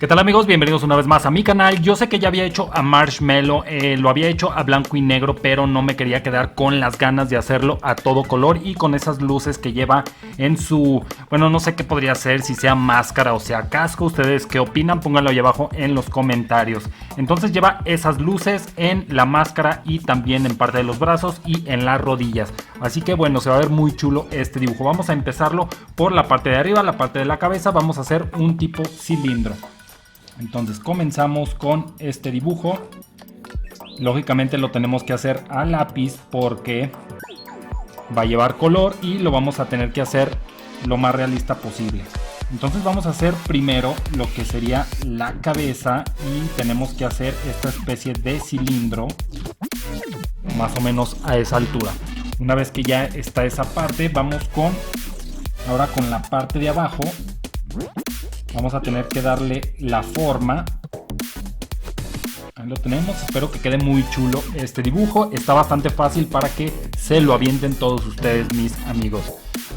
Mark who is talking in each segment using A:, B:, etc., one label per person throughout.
A: ¿Qué tal amigos? Bienvenidos una vez más a mi canal. Yo sé que ya había hecho a Marshmallow, lo había hecho a blanco y negro, pero no me quería quedar con las ganas de hacerlo a todo color y con esas luces que lleva en su... Bueno, no sé qué podría ser, si sea máscara o sea casco. ¿Ustedes qué opinan? Pónganlo ahí abajo en los comentarios. Entonces lleva esas luces en la máscara y también en parte de los brazos y en las rodillas. Así que bueno, se va a ver muy chulo este dibujo. Vamos a empezarlo por la parte de arriba, la parte de la cabeza. Vamos a hacer un tipo cilindro. Entonces comenzamos con este dibujo. Lógicamente lo tenemos que hacer a lápiz porque va a llevar color y lo vamos a tener que hacer lo más realista posible. Entonces vamos a hacer primero lo que sería la cabeza y tenemos que hacer esta especie de cilindro más o menos a esa altura. Una vez que ya está esa parte, vamos ahora con la parte de abajo. Vamos a tener que darle la forma. Ahí lo tenemos. Espero que quede muy chulo este dibujo. Está bastante fácil para que se lo avienten todos ustedes, mis amigos.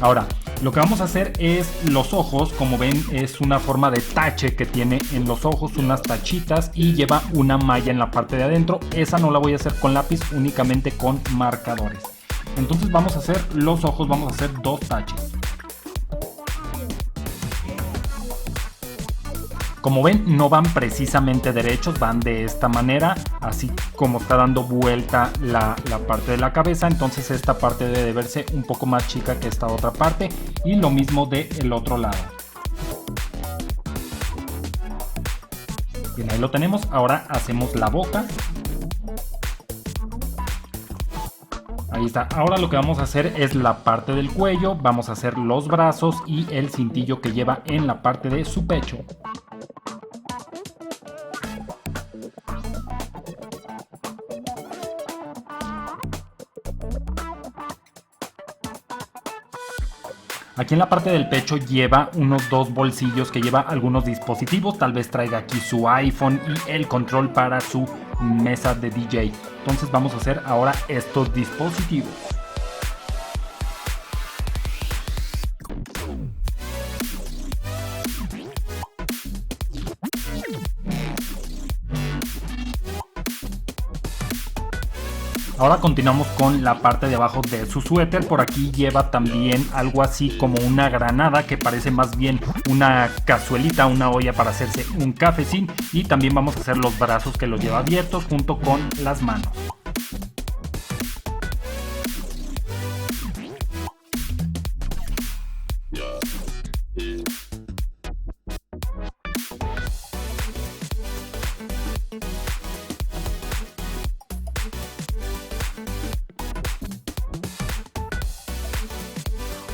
A: Ahora, lo que vamos a hacer es los ojos. Como ven, es una forma de tache que tiene en los ojos, unas tachitas, y lleva una malla en la parte de adentro. Esa no la voy a hacer con lápiz, únicamente con marcadores. Entonces vamos a hacer los ojos, vamos a hacer dos taches. Como ven, no van precisamente derechos, van de esta manera, así como está dando vuelta la parte de la cabeza. Entonces esta parte debe verse un poco más chica que esta otra parte, y lo mismo del otro lado. Bien, ahí lo tenemos. Ahora hacemos la boca. Ahí está. Ahora lo que vamos a hacer es la parte del cuello, vamos a hacer los brazos y el cintillo que lleva en la parte de su pecho. Aquí en la parte del pecho lleva unos dos bolsillos que lleva algunos dispositivos. Tal vez traiga aquí su iPhone y el control para su mesa de DJ. Entonces vamos a hacer ahora estos dispositivos. Ahora continuamos con la parte de abajo de su suéter. Por aquí lleva también algo así como una granada, que parece más bien una cazuelita, una olla para hacerse un cafecín. Y también vamos a hacer los brazos, que los lleva abiertos junto con las manos.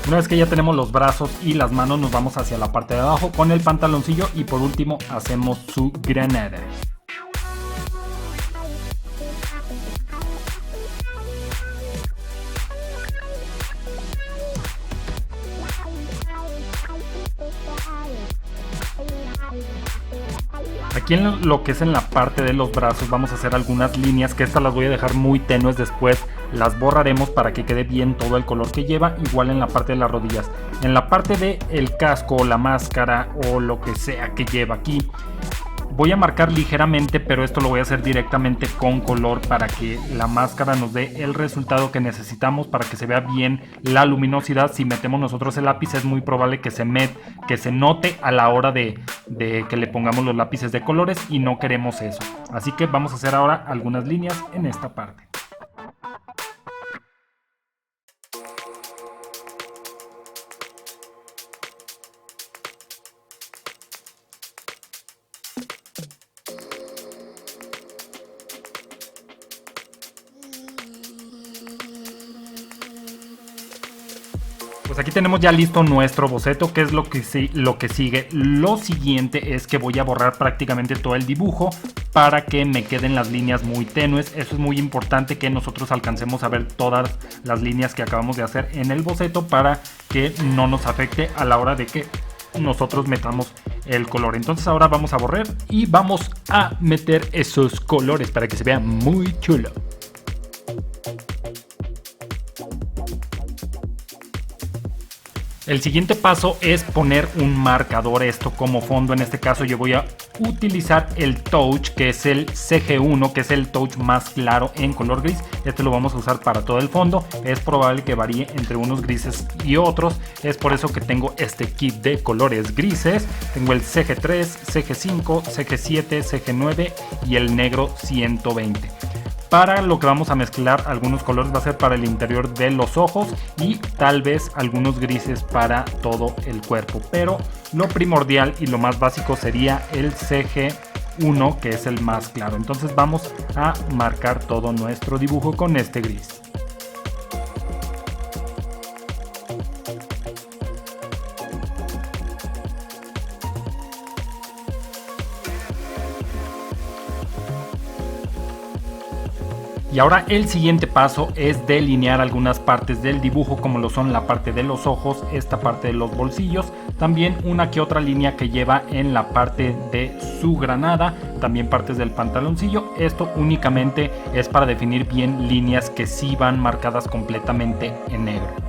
A: Una vez que ya tenemos los brazos y las manos, nos vamos hacia la parte de abajo con el pantaloncillo y por último hacemos su granada. Aquí en lo que es en la parte de los brazos vamos a hacer algunas líneas, que estas las voy a dejar muy tenues, después las borraremos para que quede bien todo el color que lleva. Igual en la parte de las rodillas, en la parte del casco o la máscara o lo que sea que lleva aquí, voy a marcar ligeramente, pero esto lo voy a hacer directamente con color para que la máscara nos dé el resultado que necesitamos, para que se vea bien la luminosidad. Si metemos nosotros el lápiz es muy probable que se note a la hora de que le pongamos los lápices de colores, y no queremos eso. Así que vamos a hacer ahora algunas líneas en esta parte. Pues aquí tenemos ya listo nuestro boceto. ¿Qué es lo que sigue? Lo siguiente es que voy a borrar prácticamente todo el dibujo para que me queden las líneas muy tenues. Eso es muy importante, que nosotros alcancemos a ver todas las líneas que acabamos de hacer en el boceto, para que no nos afecte a la hora de que nosotros metamos el color. Entonces ahora vamos a borrar y vamos a meter esos colores para que se vea muy chulo. El siguiente paso es poner un marcador, esto como fondo. En este caso yo voy a utilizar el touch, que es el CG1, que es el touch más claro en color gris. Este lo vamos a usar para todo el fondo. Es probable que varíe entre unos grises y otros. Es por eso que tengo este kit de colores grises. Tengo el CG3, CG5, CG7, CG9 y el negro 120. Para lo que vamos a mezclar algunos colores va a ser para el interior de los ojos y tal vez algunos grises para todo el cuerpo. Pero lo primordial y lo más básico sería el CG1, que es el más claro. Entonces vamos a marcar todo nuestro dibujo con este gris. Y ahora el siguiente paso es delinear algunas partes del dibujo, como lo son la parte de los ojos, esta parte de los bolsillos, también una que otra línea que lleva en la parte de su granada, también partes del pantaloncillo. Esto únicamente es para definir bien líneas que sí van marcadas completamente en negro.